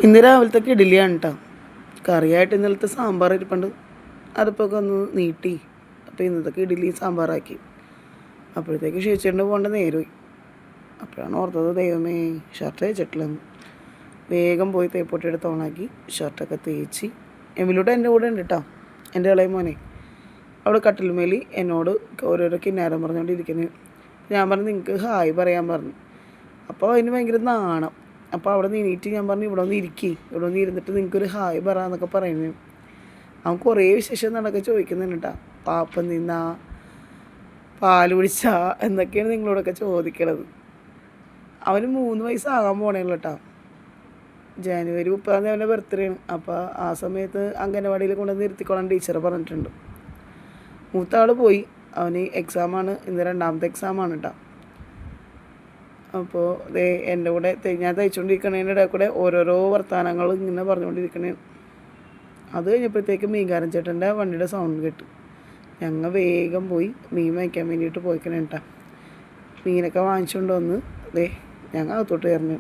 ഇന്ന് രാവിലത്തേക്ക് ഇഡ്ഡലിയാണ് കേട്ടോ. കറിയായിട്ട് ഇന്നലത്തെ സാമ്പാർ ഇരിപ്പുണ്ട്. അതിപ്പോൾ ഒന്ന് നീട്ടി. അപ്പോൾ ഇന്നത്തേക്ക് ഇഡ്ഡലി സാമ്പാറാക്കി. അപ്പോഴത്തേക്ക് ക്ഷയിച്ചുകൊണ്ട് പോകേണ്ട നേരമായി. അപ്പോഴാണ് ഓർത്തത്, ദൈവമേ ഷർട്ട് തേച്ചിട്ടില്ലെന്ന്. വേഗം പോയി തേപ്പൊട്ടിയെടുത്ത് ഓണാക്കി ഷർട്ടൊക്കെ തേച്ച്. എമിലൂടെ എൻ്റെ കൂടെ ഉണ്ട് കേട്ടോ, എൻ്റെ ഇളയ മോനെ. അവിടെ കട്ടിലുമേലി എന്നോട് ഓരോരോ കിന്നാരം പറഞ്ഞുകൊണ്ടിരിക്കുന്നത്. ഞാൻ പറഞ്ഞു നിങ്ങൾക്ക് ഹായ് പറയാൻ പറഞ്ഞു. അപ്പോൾ അതിന് ഭയങ്കര നാണം. അപ്പോൾ അവിടെ നീറ്റ് ഞാൻ പറഞ്ഞു ഇവിടെ ഒന്ന് ഇവിടെ ഒന്ന് ഇരുന്നിട്ട് നിങ്ങൾക്കൊരു ഹായ് പറ എന്നൊക്കെ പറയുന്നത്. അവൻ കുറേ വിശേഷം നടക്കെ ചോദിക്കുന്നുണ്ട് കേട്ടോ. പാപ്പം നിന്നാ, പാല് കുടിച്ചാ എന്നൊക്കെയാണ് നിങ്ങളോടൊക്കെ ചോദിക്കണത്. അവന് 3 വയസ്സാകാൻ പോണേല്ലോ കേട്ടോ. ജനുവരി 30 അവൻ്റെ ബർത്ത്ഡേ ആണ്. അപ്പോൾ ആ സമയത്ത് അംഗനവാടിയിൽ കൊണ്ടുവന്ന് ഇരുത്തിക്കോളാൻ ടീച്ചർ പറഞ്ഞിട്ടുണ്ട്. മൂത്ത ആൾ പോയി, അവന് എക്സാമാണ്, ഇന്ന് 2ാമത്തെ എക്സാമാണ് കേട്ടോ. അപ്പോൾ എൻ്റെ കൂടെ ഞാൻ തയ്ച്ചുകൊണ്ടിരിക്കണതിൻ്റെ ഇടയിൽ കൂടെ ഓരോരോ വർത്തമാനങ്ങൾ ഇങ്ങനെ പറഞ്ഞുകൊണ്ടിരിക്കണേ. അത് കഴിഞ്ഞപ്പോഴത്തേക്ക് മീൻകാരൻ ചേട്ടൻ്റെ വണ്ടിയുടെ സൗണ്ട് കേട്ടു. ഞങ്ങൾ വേഗം പോയി മീൻ വാങ്ങിക്കാൻ വേണ്ടിയിട്ട് പോയിക്കണേ കേട്ടോ. മീനൊക്കെ വാങ്ങിച്ചുകൊണ്ട് വന്ന് ഞങ്ങൾ അകത്തോട്ട് കയറുന്നു.